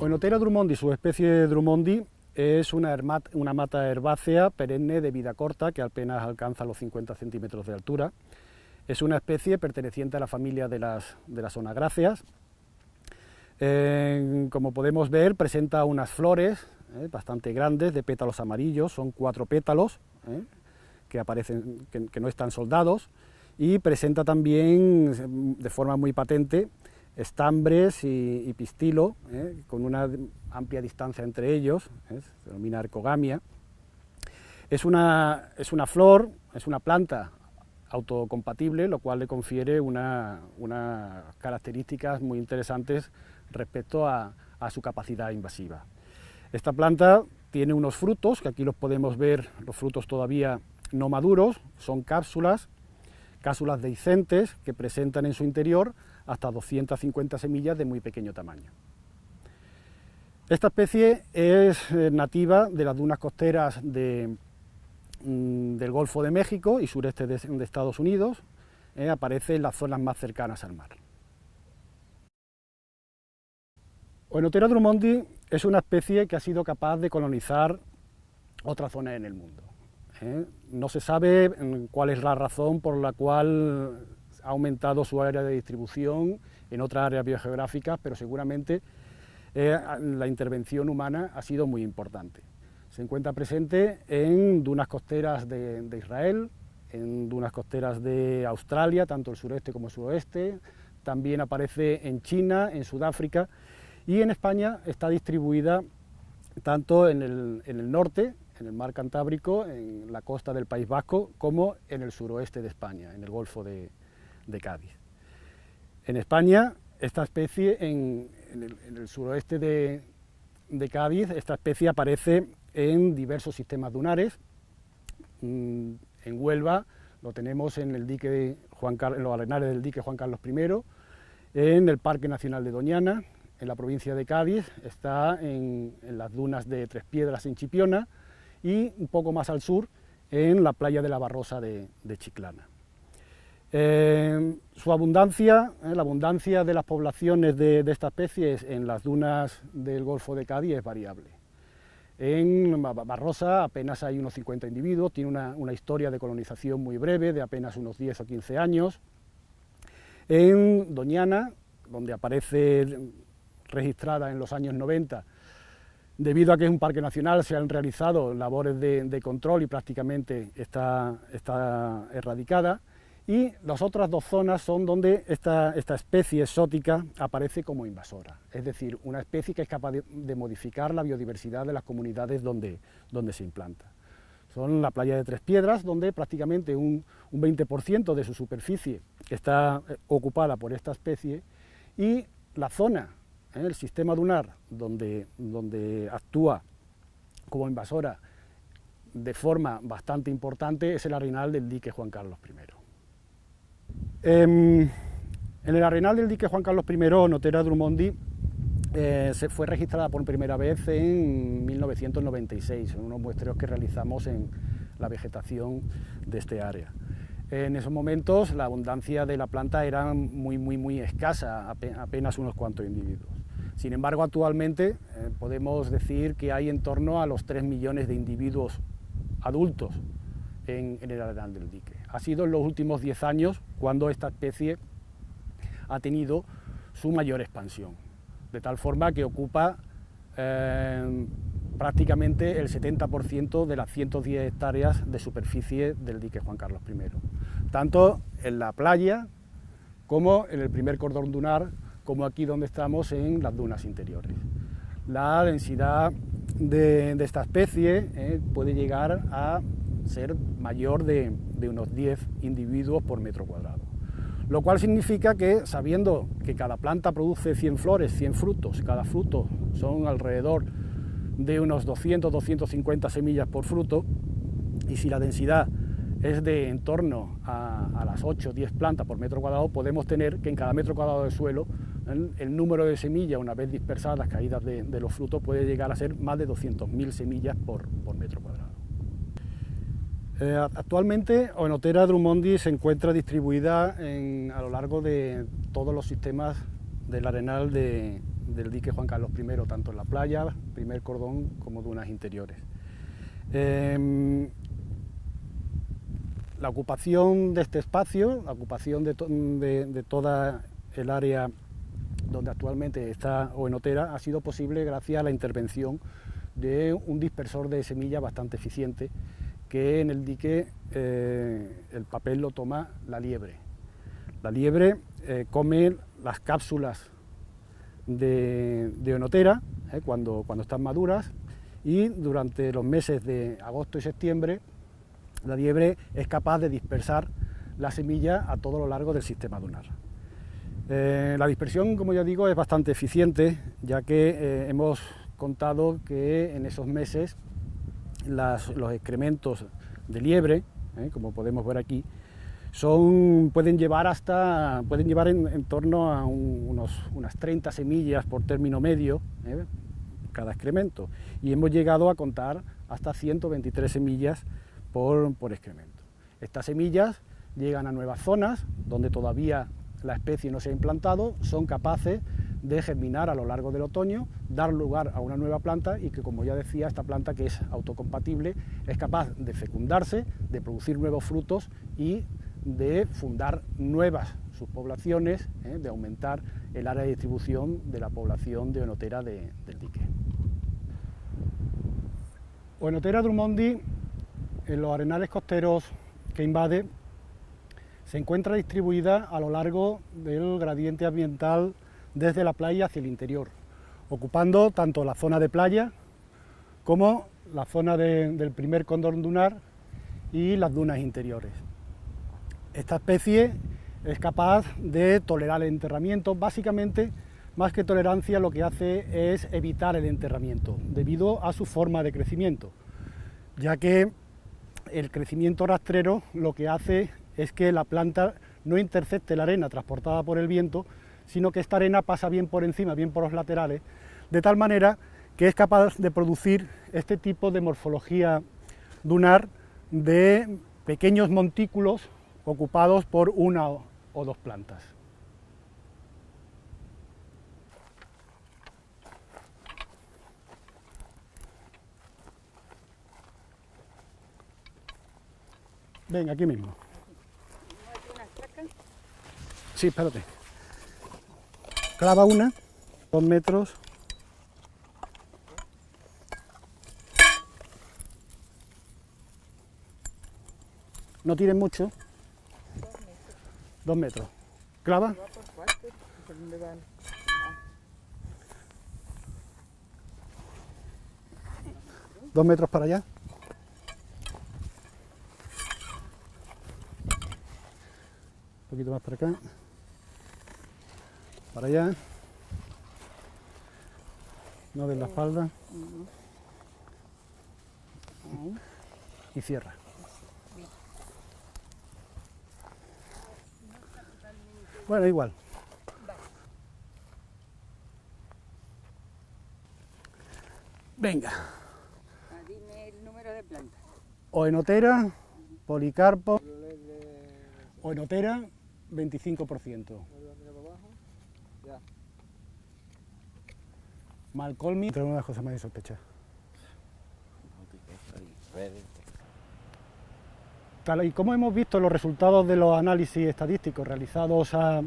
Oenotera drummondi, subespecie drummondi, es una mata herbácea perenne de vida corta que apenas alcanza los 50 centímetros de altura. Es una especie perteneciente a la familia de las onagráceas. Como podemos ver, presenta unas flores bastante grandes de pétalos amarillos, son 4 pétalos que aparecen, que no están soldados, y presenta también de forma muy patente estambres y pistilo, con una amplia distancia entre ellos, se denomina arcogamia. Es una flor, es una planta autocompatible, lo cual le confiere unas características muy interesantes respecto a su capacidad invasiva. Esta planta tiene unos frutos, que aquí los podemos ver, los frutos todavía no maduros, son cápsulas dehiscentes que presentan en su interior hasta 250 semillas de muy pequeño tamaño. Esta especie es nativa de las dunas costeras del Golfo de México y sureste de Estados Unidos, aparece en las zonas más cercanas al mar. Oenotera drummondi es una especie que ha sido capaz de colonizar otras zonas en el mundo. No se sabe cuál es la razón por la cual ha aumentado su área de distribución en otras áreas biogeográficas, pero seguramente la intervención humana ha sido muy importante. Se encuentra presente en dunas costeras de Israel, en dunas costeras de Australia, tanto el sureste como el suroeste, también aparece en China, en Sudáfrica, y en España está distribuida tanto en el norte, en el mar Cantábrico, en la costa del País Vasco, como en el suroeste de España, en el Golfo de Cádiz. En España, esta especie, en el suroeste de Cádiz, esta especie aparece en diversos sistemas dunares. En Huelva lo tenemos en el dique en los arenales del dique Juan Carlos I, en el Parque Nacional de Doñana, en la provincia de Cádiz, está en las dunas de Tres Piedras en Chipiona, y un poco más al sur, en la playa de la Barrosa de Chiclana. Su abundancia, la abundancia de las poblaciones de esta especie en las dunas del Golfo de Cádiz es variable. En Barrosa apenas hay unos 50 individuos, tiene una historia de colonización muy breve, de apenas unos 10 o 15 años. En Doñana, donde aparece registrada en los años 90, debido a que es un parque nacional, se han realizado labores de control y prácticamente está erradicada. Y las otras 2 zonas son donde esta especie exótica aparece como invasora, es decir, una especie que es capaz de modificar la biodiversidad de las comunidades donde se implanta. Son la playa de Tres Piedras, donde prácticamente un 20% de su superficie está ocupada por esta especie, y la zona, el sistema dunar donde actúa como invasora de forma bastante importante es el arenal del dique Juan Carlos I. En el arenal del dique Juan Carlos I, Oenotera drummondi se fue registrada por primera vez en 1996, en unos muestreos que realizamos en la vegetación de este área. En esos momentos la abundancia de la planta era muy escasa, apenas unos cuantos individuos. Sin embargo, actualmente podemos decir que hay en torno a los 3 millones de individuos adultos en el arenal del dique. Ha sido en los últimos 10 años cuando esta especie ha tenido su mayor expansión, de tal forma que ocupa prácticamente el 70% de las 110 hectáreas de superficie del dique Juan Carlos I, tanto en la playa como en el primer cordón dunar, como aquí donde estamos en las dunas interiores. La densidad de esta especie puede llegar a ser mayor de unos 10 individuos por metro cuadrado, lo cual significa que, sabiendo que cada planta produce 100 flores, 100 frutos, cada fruto son alrededor de unos 200-250 semillas por fruto, y si la densidad es de en torno a las 8 o 10 plantas por metro cuadrado, podemos tener que en cada metro cuadrado de suelo el número de semillas, una vez dispersadas, caídas de los frutos, puede llegar a ser más de 200.000 semillas por metro cuadrado. Actualmente Oenotera drummondi se encuentra distribuida a lo largo de todos los sistemas del arenal del dique Juan Carlos I, tanto en la playa, primer cordón, como dunas interiores. La ocupación de este espacio, la ocupación de toda el área donde actualmente está Oenotera, ha sido posible gracias a la intervención de un dispersor de semillas bastante eficiente, que en el dique el papel lo toma la liebre. La liebre come las cápsulas de Oenotera cuando están maduras, y durante los meses de agosto y septiembre la liebre es capaz de dispersar la semilla a todo lo largo del sistema dunar. La dispersión, como ya digo, es bastante eficiente, ya que hemos contado que en esos meses los excrementos de liebre, como podemos ver aquí, pueden llevar en torno a unas 30 semillas por término medio, cada excremento, y hemos llegado a contar hasta 123 semillas por excremento. Estas semillas llegan a nuevas zonas donde todavía la especie no se ha implantado, son capaces de germinar a lo largo del otoño, dar lugar a una nueva planta, y que, como ya decía, esta planta, que es autocompatible, es capaz de fecundarse, de producir nuevos frutos y de fundar nuevas subpoblaciones, de aumentar el área de distribución de la población de Oenotera del dique. Oenotera drummondii, en los arenales costeros que invade, se encuentra distribuida a lo largo del gradiente ambiental desde la playa hacia el interior, ocupando tanto la zona de playa como la zona del primer cordón dunar y las dunas interiores. Esta especie es capaz de tolerar el enterramiento. Básicamente, más que tolerancia, lo que hace es evitar el enterramiento, debido a su forma de crecimiento, ya que el crecimiento rastrero lo que hace es que la planta no intercepte la arena transportada por el viento, sino que esta arena pasa bien por encima, bien por los laterales, de tal manera que es capaz de producir este tipo de morfología dunar de pequeños montículos ocupados por una o dos plantas. Ven, aquí mismo. Sí, espérate. Clava una, 2 metros. No tires mucho. 2 metros. Clava. 2 metros para allá. Un poquito más para acá. Para allá. No des la espalda. Y cierra. Bueno, igual. Venga. Dime el número de plantas. Oenotera, Policarpo. Oenotera, 25%. Malcolmi, entre una de las cosas más de sospechar. Tal y como hemos visto los resultados de los análisis estadísticos realizados a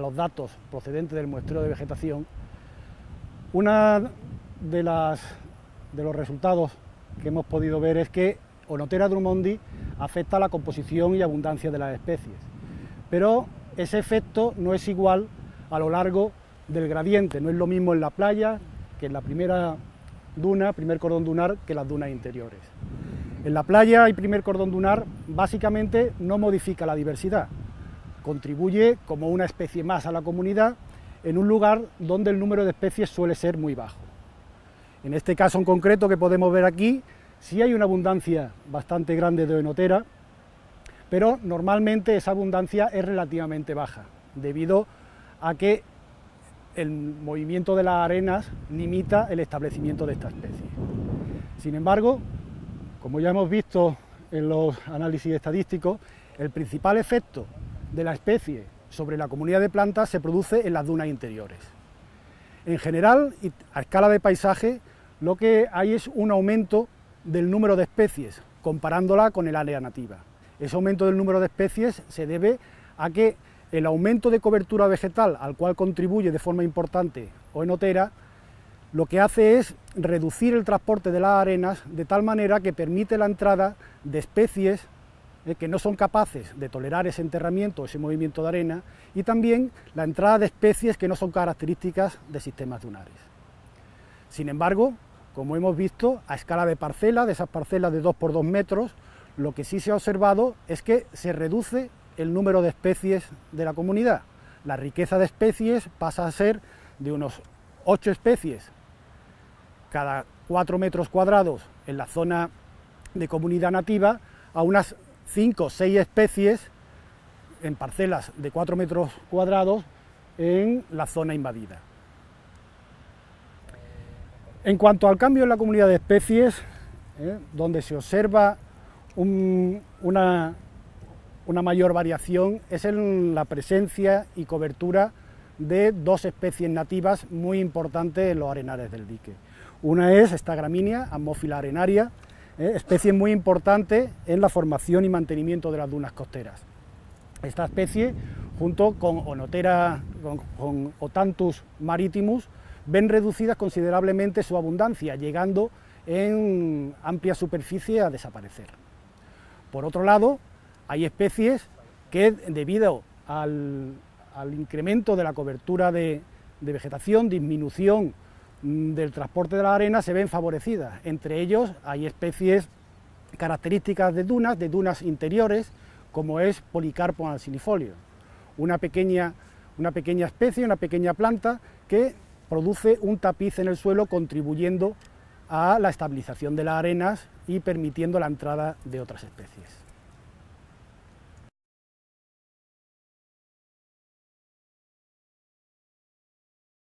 los datos procedentes del muestreo de vegetación, una de los resultados que hemos podido ver es que Oenotera drummondii afecta a la composición y abundancia de las especies, pero ese efecto no es igual a lo largo del gradiente. No es lo mismo en la playa que en la primera duna, primer cordón dunar, que las dunas interiores. En la playa y primer cordón dunar básicamente no modifica la diversidad, contribuye como una especie más a la comunidad en un lugar donde el número de especies suele ser muy bajo. En este caso en concreto que podemos ver aquí, sí hay una abundancia bastante grande de Oenotera, pero normalmente esa abundancia es relativamente baja, debido a que el movimiento de las arenas limita el establecimiento de esta especie. Sin embargo, como ya hemos visto en los análisis estadísticos, el principal efecto de la especie sobre la comunidad de plantas se produce en las dunas interiores. En general, y a escala de paisaje, lo que hay es un aumento del número de especies, comparándola con el área nativa. Ese aumento del número de especies se debe a que el aumento de cobertura vegetal, al cual contribuye de forma importante Oenotera, lo que hace es reducir el transporte de las arenas de tal manera que permite la entrada de especies que no son capaces de tolerar ese enterramiento, ese movimiento de arena, y también la entrada de especies que no son características de sistemas dunares. Sin embargo, como hemos visto, a escala de parcela, de esas parcelas de 2 por 2 metros, lo que sí se ha observado es que se reduce el número de especies de la comunidad. La riqueza de especies pasa a ser de unos 8 especies cada 4 metros cuadrados en la zona de comunidad nativa a unas 5 o 6 especies en parcelas de 4 metros cuadrados en la zona invadida. En cuanto al cambio en la comunidad de especies, donde se observa una mayor variación es en la presencia y cobertura de 2 especies nativas muy importantes en los arenales del dique. Una es esta gramínea, Ammophila arenaria, especie muy importante en la formación y mantenimiento de las dunas costeras. Esta especie, junto con Oenotera, con Othanthus maritimus, ven reducidas considerablemente su abundancia, llegando en amplia superficie a desaparecer. Por otro lado, hay especies que, debido al incremento de la cobertura de vegetación, disminución del transporte de la arena, se ven favorecidas. Entre ellos hay especies características de dunas interiores, como es Polycarpon alsinifolio, una pequeña especie, una pequeña planta que produce un tapiz en el suelo, contribuyendo a la estabilización de las arenas y permitiendo la entrada de otras especies.